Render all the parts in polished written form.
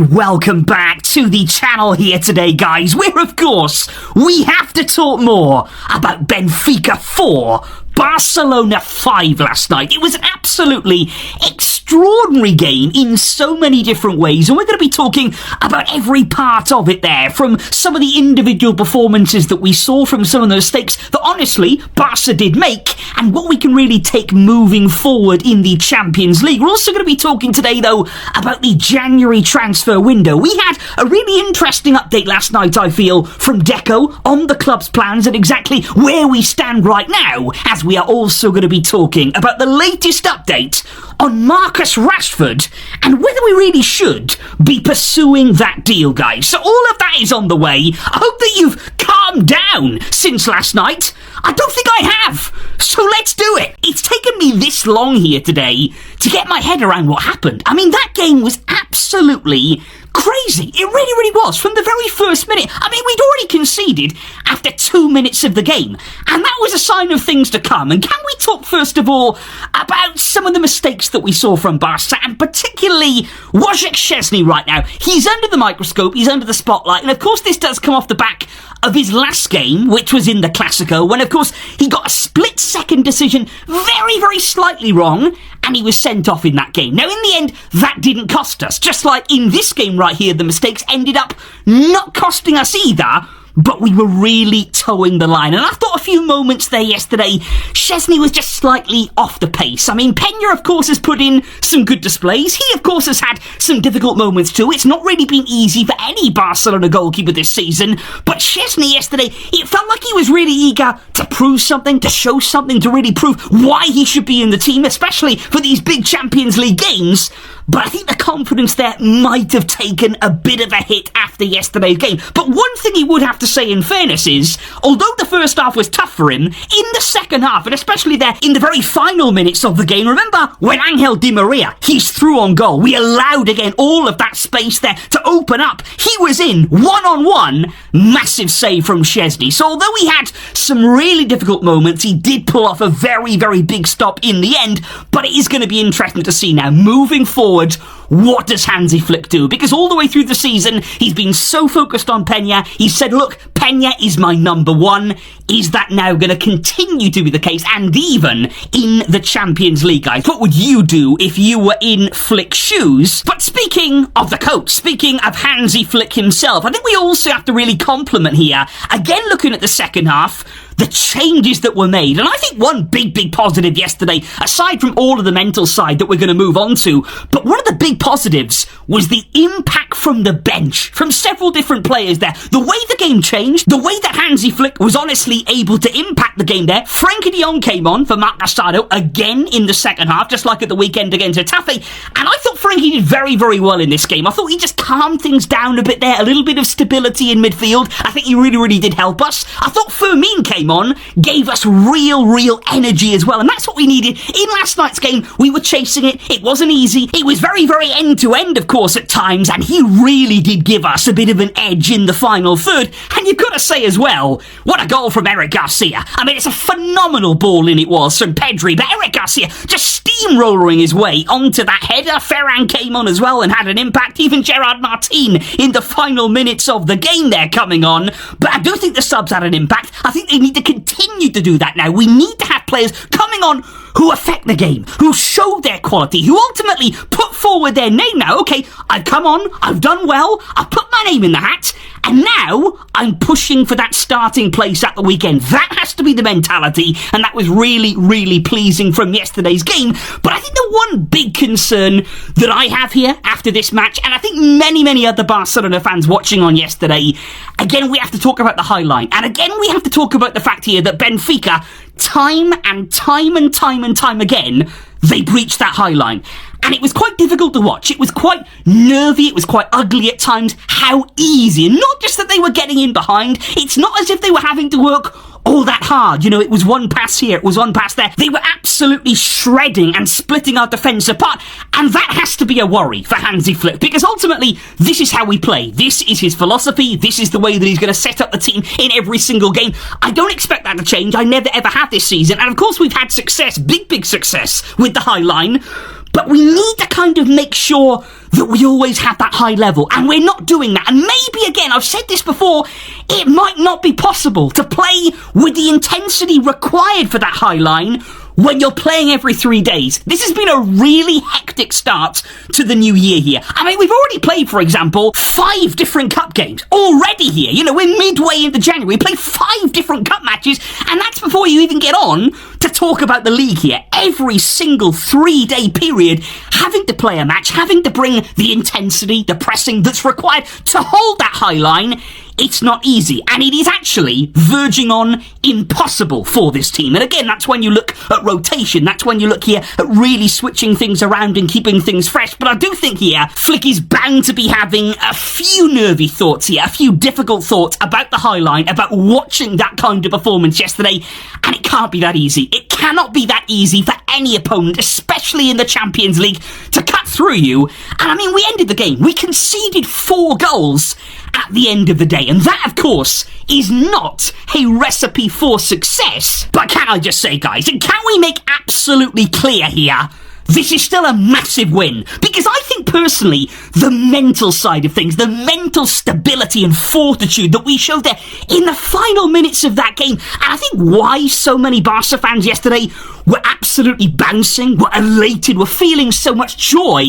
Welcome back to the channel here today, guys, where, of course, we have to talk more about Benfica 4, Barcelona 5 last night. It was an absolutely extraordinary game in so many different ways, and we're going to be talking about every part of it there, from some of the individual performances that we saw, from some of those mistakes that, honestly, Barca did make, and what we can really take moving forward in the Champions League. We're also going to be talking today, though, about the January transfer window. We had a really interesting update last night, I feel, from Deco on the club's plans and exactly where we stand right now, as we are also going to be talking about the latest update on Marcus Rashford and whether we really should be pursuing that deal, guys. So all of that is on the way. I hope that you've calmed down since last night. I don't think I have. So let's do it. It's taken me this long here today to get my head around what happened. I mean, that game was absolutely crazy. It really was. From the very first minute. I mean, we'd already conceded after 2 minutes of the game, and that was a sign of things to come. And can we talk first of all about some of the mistakes that we saw from Barca, and particularly Wojciech Szczesny right now? He's under the microscope, he's under the spotlight, and of course this does come off the back of his last game, which was in the Clásico, when of course he got a split-second decision very slightly wrong, and he was sent off in that game. Now, in the end, that didn't cost us. Just like in this game right here, the mistakes ended up not costing us either, but we were really towing the line. And I thought a few moments there yesterday, Szczesny was just slightly off the pace. I mean, Peña, of course, has put in some good displays. He, of course, has had some difficult moments too. It's not really been easy for any Barcelona goalkeeper this season. But Szczesny yesterday, it felt like he was really eager to prove something, to show something, to really prove why he should be in the team, especially for these big Champions League games. But I think the confidence there might have taken a bit of a hit after yesterday's game. But one thing he would have to say in fairness is, although the first half was tough for him, in the second half, and especially there in the very final minutes of the game, remember when Angel Di Maria, he's through on goal, we allowed again all of that space there to open up. He was in one-on-one, massive save from Szczesny. So although he had some really difficult moments, he did pull off a very big stop in the end. But it is going to be interesting to see now, moving forward, what does Hansi Flick do? Because all the way through the season, he's been so focused on Peña. He said, look, Peña is my number one. Is that now going to continue to be the case? And even in the Champions League, guys, what would you do if you were in Flick's shoes? But speaking of the coach, speaking of Hansi Flick himself, I think we also have to really compliment here, again looking at the second half, the changes that were made. And I think one big positive yesterday, aside from all of the mental side that we're going to move on to, but one of the big positives was the impact from the bench, from several different players there. The way the game changed, the way that Hansi Flick was honestly able to impact the game there. Frenkie de Jong came on for Marc Asado again in the second half, just like at the weekend against Getafe. And I thought Frenkie did very well in this game. I thought he just calmed things down a bit there, a little bit of stability in midfield. I think he really did help us. I thought Fermin came on, gave us real energy as well, and that's what we needed. In last night's game, we were chasing it. It wasn't easy. It was very end-to-end, of course, at times, and he really did give us a bit of an edge in the final third. And you've got to say as well, what a goal from Eric Garcia. I mean, it's a phenomenal ball in it was from Pedri, but Eric Garcia just steamrolling his way onto that header. Ferran came on as well and had an impact. Even Gerard Martin in the final minutes of the game there coming on. But I do think the subs had an impact. I think they need to continue to do that now. We need to have players coming on who affect the game, who show their quality, who ultimately put forward their name now. Okay, I've come on, I've done well, I've put my name in the hat, and now I'm pushing for that starting place at the weekend. That has to be the mentality, and that was really pleasing from yesterday's game. But I think the one big concern that I have here after this match, and I think many other Barcelona fans watching on yesterday, again, we have to talk about the Highline, and again, we have to talk about the fact here that Benfica, time again, they breached that Highline. And it was quite difficult to watch. It was quite nervy. It was quite ugly at times. How easy. And not just that they were getting in behind. It's not as if they were having to work all that hard. You know, it was one pass here, it was one pass there. They were absolutely shredding and splitting our defence apart. And that has to be a worry for Hansi Flick, because ultimately, this is how we play. This is his philosophy. This is the way that he's going to set up the team in every single game. I don't expect that to change. I never ever have this season. And of course, we've had success, big success with the Highline. But we need to kind of make sure that we always have that high level, and we're not doing that. And maybe, again, I've said this before, it might not be possible to play with the intensity required for that high line when you're playing every 3 days. This has been a really hectic start to the new year here. I mean, we've already played, for example, 5 different cup games already here. You know, we're midway into January. We played 5 different cup matches, and that's before you even get on to talk about the league here. Every single 3-day period, having to play a match, having to bring the intensity, the pressing that's required to hold that high line. It's not easy, and it is actually verging on impossible for this team. And again, that's when you look at rotation, that's when you look here at really switching things around and keeping things fresh. But I do think here, Flick is bound to be having a few nervy thoughts here, a few difficult thoughts about the high line, about watching that kind of performance yesterday, and it can't be that easy. It cannot be that easy for any opponent, especially in the Champions League, to cut through you. And I mean, we ended the game. We conceded 4 goals at the end of the day, and that, of course, is not a recipe for success. But can I just say, guys, and can we make absolutely clear here, this is still a massive win, because I think personally the mental side of things, the mental stability and fortitude that we showed there in the final minutes of that game, and I think why so many Barca fans yesterday were absolutely bouncing, were elated, were feeling so much joy,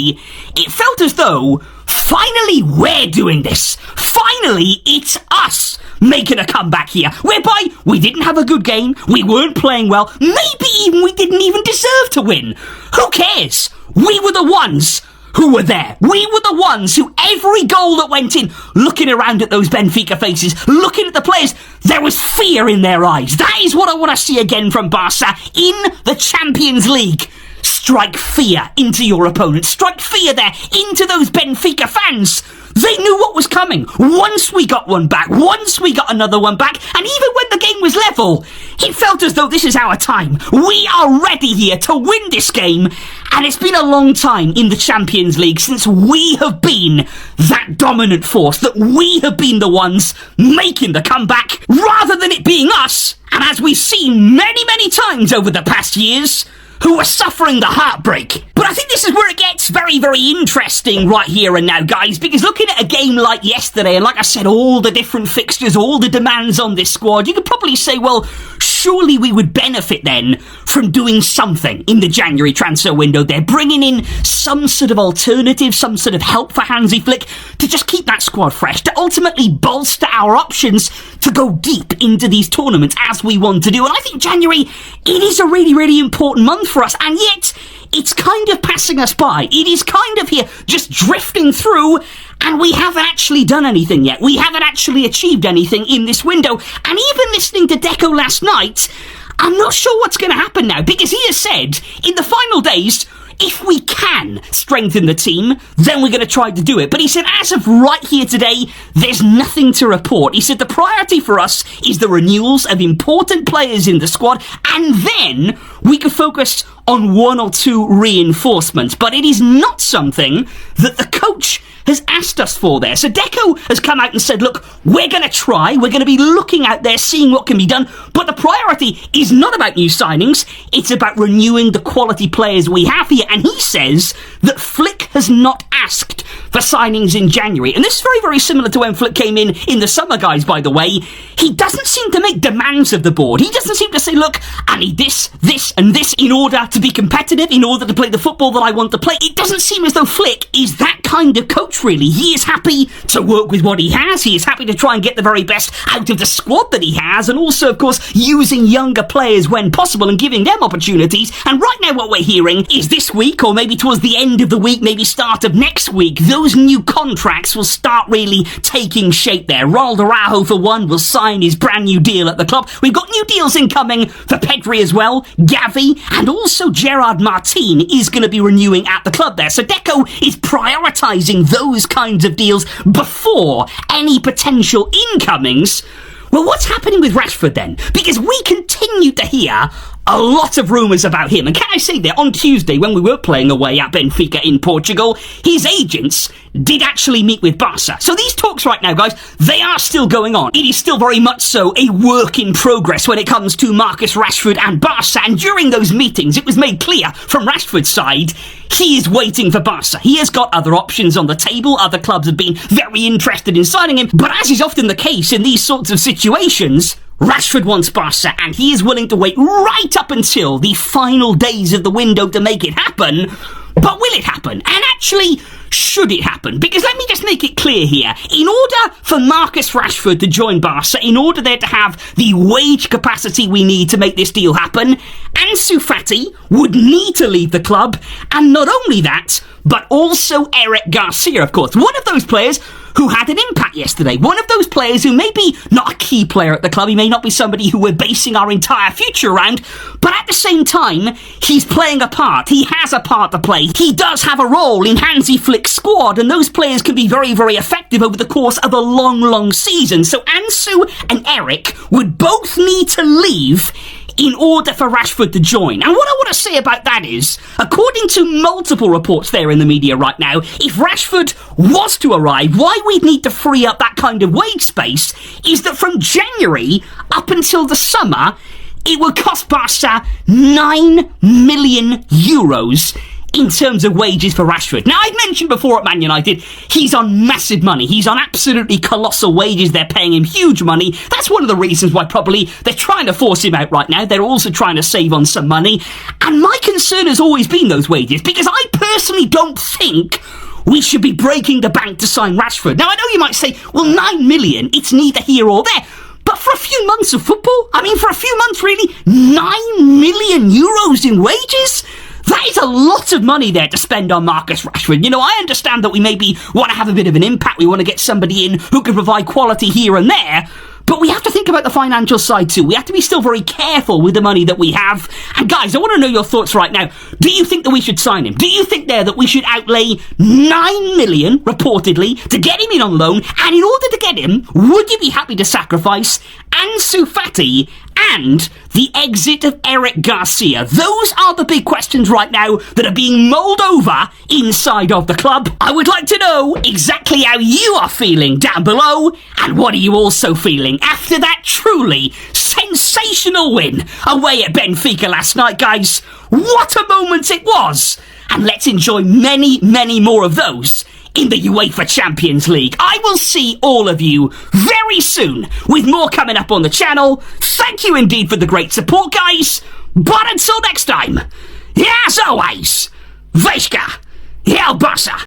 it felt as though finally we're doing this. Finally, it's us making a comeback here, whereby we didn't have a good game, we weren't playing well, maybe even we didn't even deserve to win. Who cares? We were the ones who were there. We were the ones who, every goal that went in, looking around at those Benfica faces, looking at the players, there was fear in their eyes. That is what I want to see again from Barca in the Champions League. Strike fear into your opponent. Strike fear there into those Benfica fans. They knew what was coming. Once we got one back, once we got another one back, and even when the game was level, it felt as though this is our time. We are ready here to win this game, and it's been a long time in the Champions League since we have been that dominant force, that we have been the ones making the comeback, rather than it being us, and as we've seen many, many times over the past years, who are suffering the heartbreak. But I think this is where it gets very, very interesting right here and now, guys, because looking at a game like yesterday, and like I said, all the different fixtures, all the demands on this squad, you could probably say, well, surely we would benefit then from doing something in the January transfer window. They're bringing in some sort of alternative, some sort of help for Hansi Flick to just keep that squad fresh, to ultimately bolster our options to go deep into these tournaments as we want to do. And I think January, it is a really, really important month for us, and yet it's kind of passing us by. It is kind of here just drifting through, and we haven't actually done anything yet. We haven't actually achieved anything in this window. And even listening to Deco last night, I'm not sure what's going to happen now, because he has said in the final days, if we can strengthen the team, then we're going to try to do it. But he said, as of right here today, there's nothing to report. He said the priority for us is the renewals of important players in the squad, and then we can focus on 1 or 2 reinforcements. But it is not something that the coach has asked us for there. So Deco has come out and said, look, we're going to try, we're going to be looking out there, seeing what can be done, but the priority is not about new signings, it's about renewing the quality players we have here. And he says that Flick has not asked for signings in January. And this is very, very similar to when Flick came in the summer, guys, by the way. He doesn't seem to make demands of the board. He doesn't seem to say, look, I need this, this, and this in order to be competitive, in order to play the football that I want to play. It doesn't seem as though Flick is that kind of coach, really. He is happy to work with what he has. He is happy to try and get the very best out of the squad that he has, and also, of course, using younger players when possible and giving them opportunities. And right now what we're hearing is this week, or maybe towards the end of the week, maybe start of next week, those new contracts will start really taking shape there. Ronald Araujo, for one, will sign his brand new deal at the club. We've got new deals incoming for Pedri as well, Gavi, and also Gerard Martin is going to be renewing at the club there. So Deco is prioritising those kinds of deals before any potential incomings. Well, what's happening with Rashford then? Because we continue to hear a lot of rumours about him. And can I say that on Tuesday, when we were playing away at Benfica in Portugal, his agents did actually meet with Barca. So these talks right now, guys, they are still going on. It is still very much so a work in progress when it comes to Marcus Rashford and Barca. And during those meetings, it was made clear from Rashford's side, he is waiting for Barca. He has got other options on the table. Other clubs have been very interested in signing him. But as is often the case in these sorts of situations, Rashford wants Barca, and he is willing to wait right up until the final days of the window to make it happen. But will it happen? And actually, should it happen? Because let me just make it clear here. In order for Marcus Rashford to join Barca, in order there to have the wage capacity we need to make this deal happen, Ansu Fati would need to leave the club. And not only that, but also Eric Garcia, of course. One of those players who had an impact yesterday. One of those players who may be not a key player at the club. He may not be somebody who we're basing our entire future around. But at the same time, he's playing a part. He has a part to play. He does have a role in Hansi Flick's squad. And those players can be very, very effective over the course of a long, long season. So Ansu and Eric would both need to leave in order for Rashford to join. And what I want to say about that is, according to multiple reports there in the media right now, if Rashford was to arrive, why we'd need to free up that kind of wage space is that from January up until the summer, it will cost Barca €9 million in terms of wages for Rashford. Now, I've mentioned before at Man United, he's on massive money. He's on absolutely colossal wages. They're paying him huge money. That's one of the reasons why probably they're trying to force him out right now. They're also trying to save on some money. And my concern has always been those wages, because I personally don't think we should be breaking the bank to sign Rashford. Now, I know you might say, well, 9 million, it's neither here or there. But for a few months of football, I mean, for a few months really, €9 million in wages? That is a lot of money there to spend on Marcus Rashford. You know, I understand that we maybe want to have a bit of an impact. We want to get somebody in who can provide quality here and there. But we have to think about the financial side too. We have to be still very careful with the money that we have. And guys, I want to know your thoughts right now. Do you think that we should sign him? Do you think there that we should outlay 9 million, reportedly, to get him in on loan? And in order to get him, would you be happy to sacrifice Ansu Fati and the exit of Eric Garcia? Those are the big questions right now that are being mulled over inside of the club. I would like to know exactly how you are feeling down below, and what are you also feeling after that truly sensational win away at Benfica last night, guys. What a moment it was, and let's enjoy many, many more of those in the UEFA Champions League. I will see all of you very soon with more coming up on the channel. Thank you indeed for the great support, guys. But until next time, as always, Vejka, El Barca.